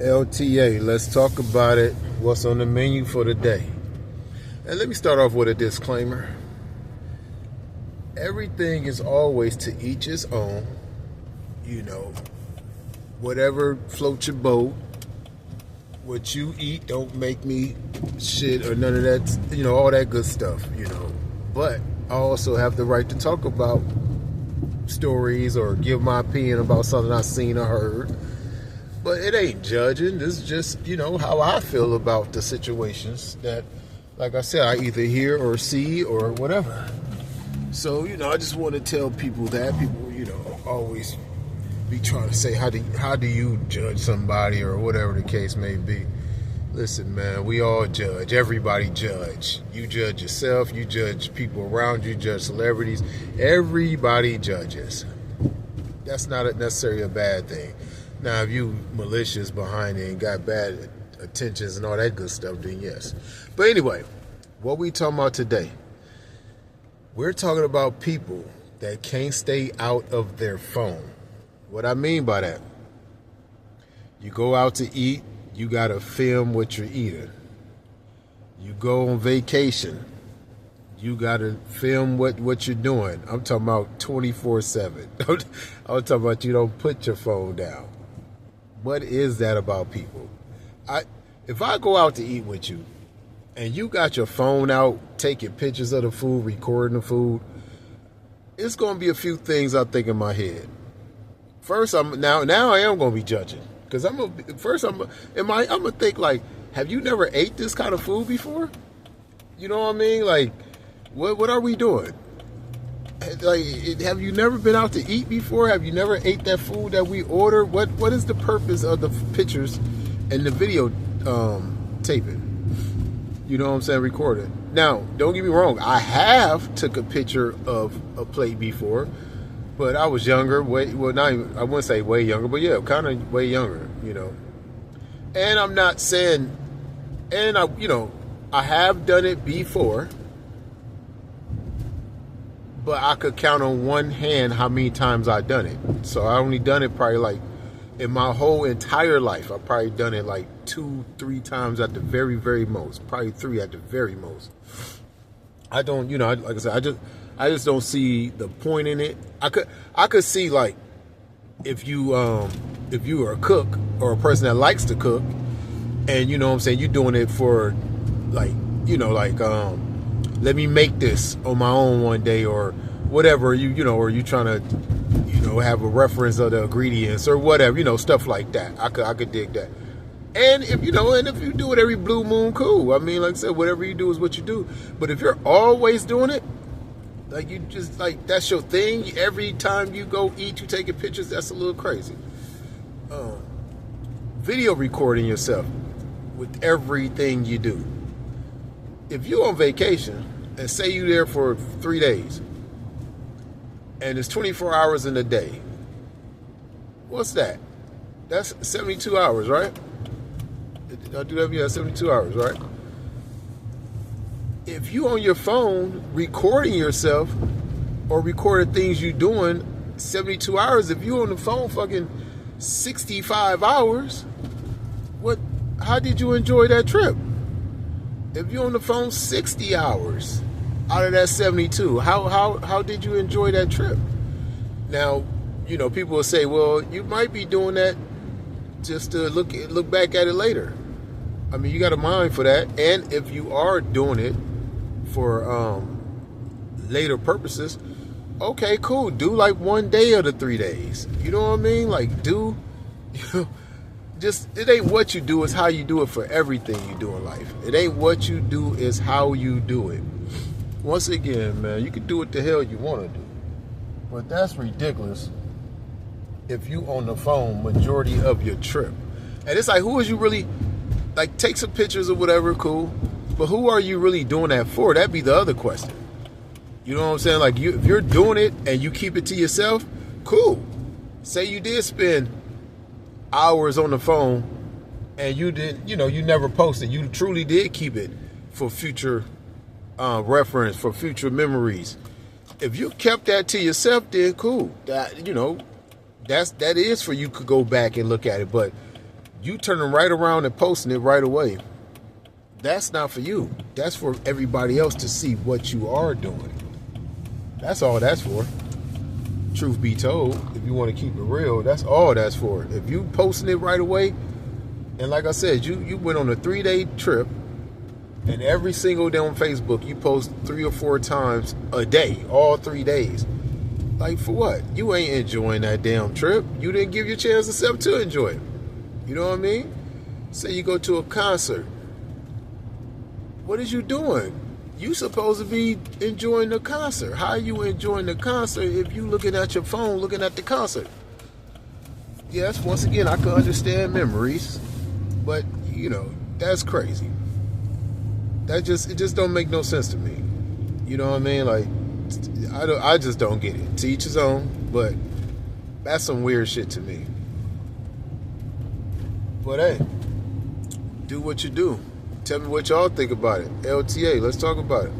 LTA, let's talk about it. What's on the menu for the day? And let me start off with a disclaimer. Everything is always to each his own. You know, whatever floats your boat. What you eat don't make me shit or none of that, you know, all that good stuff, you know. But I also have the right to talk about stories or give my opinion about something I've seen or heard. But it ain't judging. This is just, you know, how I feel about the situations that, like I said, I either hear or see or whatever. So, you know, I just want to tell people that. People, you know, always be trying to say, how do you judge somebody or whatever the case may be. Listen, man, we all judge. Everybody judge. You judge yourself. You judge people around you. Judge celebrities. Everybody judges. That's not necessarily a bad thing. Now, if you malicious behind it and got bad intentions and all that good stuff, then yes. But anyway, what we talking about today? We're talking about people that can't stay out of their phone. What I mean by that, you go out to eat, you got to film what you're eating. You go on vacation, you got to film what you're doing. I'm talking about 24/7. I'm talking about you don't put your phone down. What is that about people? If I go out to eat with you and you got your phone out, taking pictures of the food, recording the food, it's going to be a few things I think in my head. First, now I am going to be judging. Because I'm gonna think like, have you never ate this kind of food before? You know what I mean? Like, what are we doing? Like, have you never been out to eat before? Have you never ate that food that we ordered? What is the purpose of the pictures and the video taping? You know what I'm saying? Recorded. Now, don't get me wrong. I have took a picture of a plate before. But I was younger, I wouldn't say way younger, but yeah, kind of way younger, you know. And I'm not saying, and I have done it before, but I could count on one hand how many times I've done it. So I only done it probably like, in my whole entire life, I've probably done it like 2-3 times at the very, very most. Probably 3 at the very most. I don't, like I said, I just don't see the point in it. I could see, like, if you are a cook or a person that likes to cook, and you know what I'm saying, you're doing it for like, let me make this on my own one day or whatever, or you trying to, have a reference of the ingredients or whatever, stuff like that. I could dig that. And if you do it every blue moon, cool. I mean, like I said, whatever you do is what you do. But if you're always doing it, like you just like that's your thing. Every time you go eat, you taking pictures. That's a little crazy. Video recording yourself with everything you do. If you're on vacation and say you're there for 3 days, and it's 24 hours in a day, what's that? That's 72 hours, right? Did I do that? Yeah, 72 hours, right? If you on your phone recording yourself or recording things you're doing 72 hours, if you on the phone fucking 65 hours, how did you enjoy that trip? If you're on the phone 60 hours out of that 72, how did you enjoy that trip? Now, people will say, well, you might be doing that just to look back at it later. I mean, you got a mind for that. And if you are doing it for later purposes, okay, cool. Do like 1 day of the 3 days. You know what I mean? Like just, it ain't what you do, it's how you do it for everything you do in life. It ain't what you do, it's how you do it. Once again, man, you can do what the hell you want to do. But that's ridiculous if you on the phone majority of your trip. And it's like, who is you really, like, take some pictures or whatever, cool. But who are you really doing that for? That'd be the other question. You know what I'm saying? Like, if you're doing it and you keep it to yourself, cool. Say you did spend hours on the phone and you didn't, you never posted. You truly did keep it for future reference, for future memories. If you kept that to yourself, then cool. That is for you to go back and look at it. But You turning right around and posting it right away. That's not for you. That's for everybody else to see what you are doing. That's all that's for. Truth be told, if you want to keep it real, that's all that's for. If you posting it right away, and like I said, you went on a 3-day trip, and every single day on Facebook, you post 3 or 4 times a day, all 3 days. Like, for what? You ain't enjoying that damn trip. You didn't give your chance yourself to enjoy it. You know what I mean? Say you go to a concert. What is you doing? You supposed to be enjoying the concert. How are you enjoying the concert if you looking at your phone, looking at the concert? Yes, once again, I can understand memories, but, you know, that's crazy. It just don't make no sense to me. You know what I mean? Like, I just don't get it. To each his own, but that's some weird shit to me. But hey, do what you do. Tell me what y'all think about it. LTA, let's talk about it.